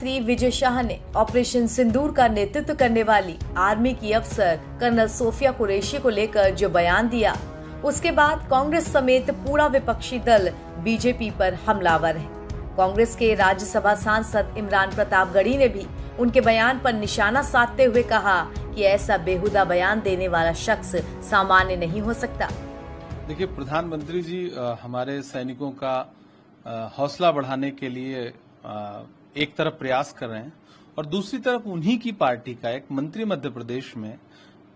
श्री विजय शाह ने ऑपरेशन सिंदूर का नेतृत्व करने वाली आर्मी की अफसर कर्नल सोफिया कुरैशी को लेकर जो बयान दिया, उसके बाद कांग्रेस समेत पूरा विपक्षी दल बीजेपी पर हमलावर है। कांग्रेस के राज्यसभा सांसद इमरान प्रताप गढ़ी ने भी उनके बयान पर निशाना साधते हुए कहा कि ऐसा बेहुदा बयान देने वाला शख्स सामान्य नहीं हो सकता। देखिए, प्रधानमंत्री जी हमारे सैनिकों का हौसला बढ़ाने के लिए एक तरफ प्रयास कर रहे हैं और दूसरी तरफ उन्हीं की पार्टी का एक मंत्री मध्य प्रदेश में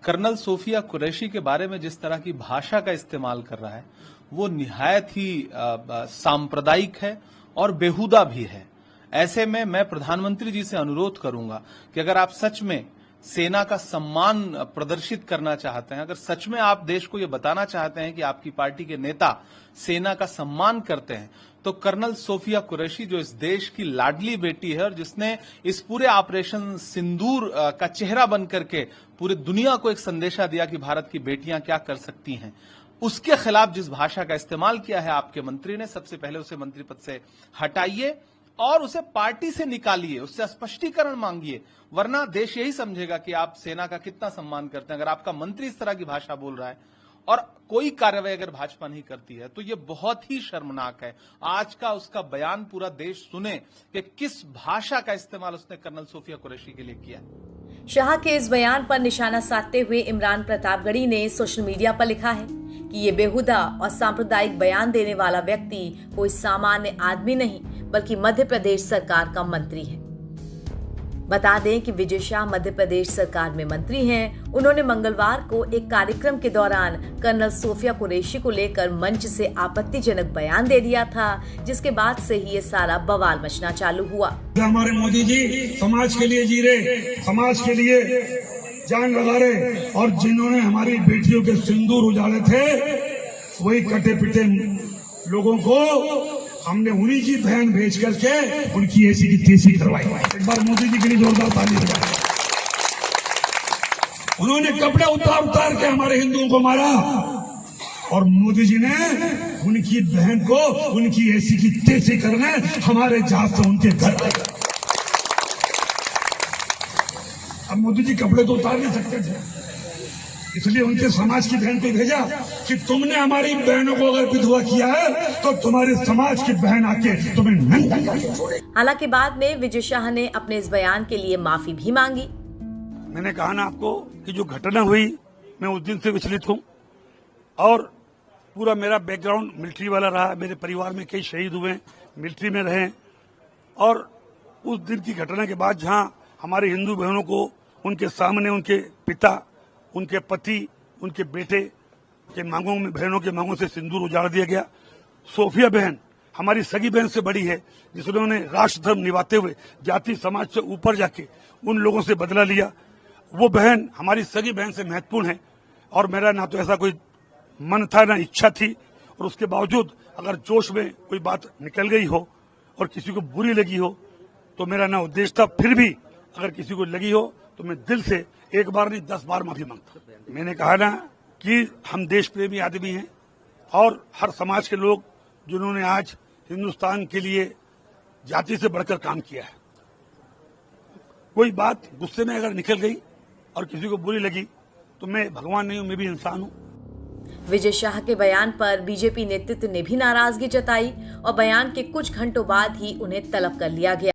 कर्नल सोफिया कुरैशी के बारे में जिस तरह की भाषा का इस्तेमाल कर रहा है वो निहायत ही सांप्रदायिक है और बेहुदा भी है। ऐसे में मैं प्रधानमंत्री जी से अनुरोध करूंगा कि अगर आप सच में सेना का सम्मान प्रदर्शित करना चाहते हैं, अगर सच में आप देश को ये बताना चाहते हैं कि आपकी पार्टी के नेता सेना का सम्मान करते हैं, तो कर्नल सोफिया कुरैशी जो इस देश की लाडली बेटी है और जिसने इस पूरे ऑपरेशन सिंदूर का चेहरा बन करके पूरी दुनिया को एक संदेशा दिया कि भारत की बेटियां क्या कर सकती हैं, उसके खिलाफ जिस भाषा का इस्तेमाल किया है आपके मंत्री ने, सबसे पहले उसे मंत्री पद से हटाइए और उसे पार्टी से निकालिए, उससे स्पष्टीकरण मांगिए, वरना देश यही समझेगा कि आप सेना का कितना सम्मान करते हैं। अगर आपका मंत्री इस तरह की भाषा बोल रहा है और कोई कार्रवाई अगर भाजपा नहीं करती है तो ये बहुत ही शर्मनाक है। आज का उसका बयान पूरा देश सुने कि किस भाषा का इस्तेमाल उसने कर्नल सोफिया कुरैशी के लिए किया। शाह के इस बयान पर निशाना साधते हुए इमरान प्रतापगढ़ी ने सोशल मीडिया पर लिखा है कि ये बेहुदा और सांप्रदायिक बयान देने वाला व्यक्ति कोई सामान्य आदमी नहीं बल्कि मध्य प्रदेश सरकार का मंत्री है। बता दें कि विजय शाह मध्य प्रदेश सरकार में मंत्री हैं। उन्होंने मंगलवार को एक कार्यक्रम के दौरान कर्नल सोफिया कुरैशी को लेकर मंच से आपत्तिजनक बयान दे दिया था, जिसके बाद से ही ये सारा बवाल मचना चालू हुआ। हमारे मोदी जी समाज के लिए जी रहे, समाज के लिए जान लगा रहे और जिन्होंने हमारी बेटियों के सिंदूर उजाड़े थे वही कटे पिटे लोगों को हमने उन्हीं की बहन भेज करके उनकी ऐसी की तैसी करवाई। एक बार मोदी जी के लिए जोरदार ताली बजाएं। उन्होंने कपड़े उतार के हमारे हिंदुओं को मारा और मोदी जी ने उनकी बहन को उनकी ऐसी की तैसी करने हमारे जहाज से उनके घर आए। अब मोदी जी कपड़े तो उतार नहीं सकते थे, इसलिए उनके समाज की बहन को भेजा कि तुमने हमारी बहनों को अगर विधवा किया है तो तुम्हारे समाज की बहन आके तुम्हें नंगा करके छोड़े। हालांकि बाद में विजय शाह ने अपने इस बयान के लिए माफी भी मांगी। मैंने कहा ना आपको कि जो घटना हुई मैं उस दिन से विचलित हूँ और पूरा मेरा बैकग्राउंड मिलिट्री वाला रहा। मेरे परिवार में कई शहीद हुए, मिलिट्री में रहे और उस दिन की घटना के बाद जहाँ हमारे हिंदू बहनों को उनके सामने उनके पिता, उनके पति, उनके बेटे के मांगों में, बहनों के मांगों से सिंदूर उजाड़ दिया गया। सोफिया बहन हमारी सगी बहन से बड़ी है जिन्होंने राष्ट्र धर्म निभाते हुए जाति समाज से ऊपर जाके उन लोगों से बदला लिया। वो बहन हमारी सगी बहन से महत्वपूर्ण है और मेरा ना तो ऐसा कोई मन था ना इच्छा थी, और उसके बावजूद अगर जोश में कोई बात निकल गई हो और किसी को बुरी लगी हो तो मेरा ना उद्देश्य था। फिर भी अगर किसी को लगी हो तो मैं दिल से एक बार नहीं 10 बार माफी मांगता। मैंने कहा ना कि हम देश प्रेमी आदमी हैं और हर समाज के लोग जिन्होंने आज हिंदुस्तान के लिए जाति से बढ़कर काम किया है। कोई बात गुस्से में अगर निकल गई और किसी को बुरी लगी तो मैं भगवान नहीं हूं, मैं भी इंसान हूं। विजय शाह के बयान पर बीजेपी नेतृत्व ने भी नाराजगी जताई और बयान के कुछ घंटों बाद ही उन्हें तलब कर लिया गया।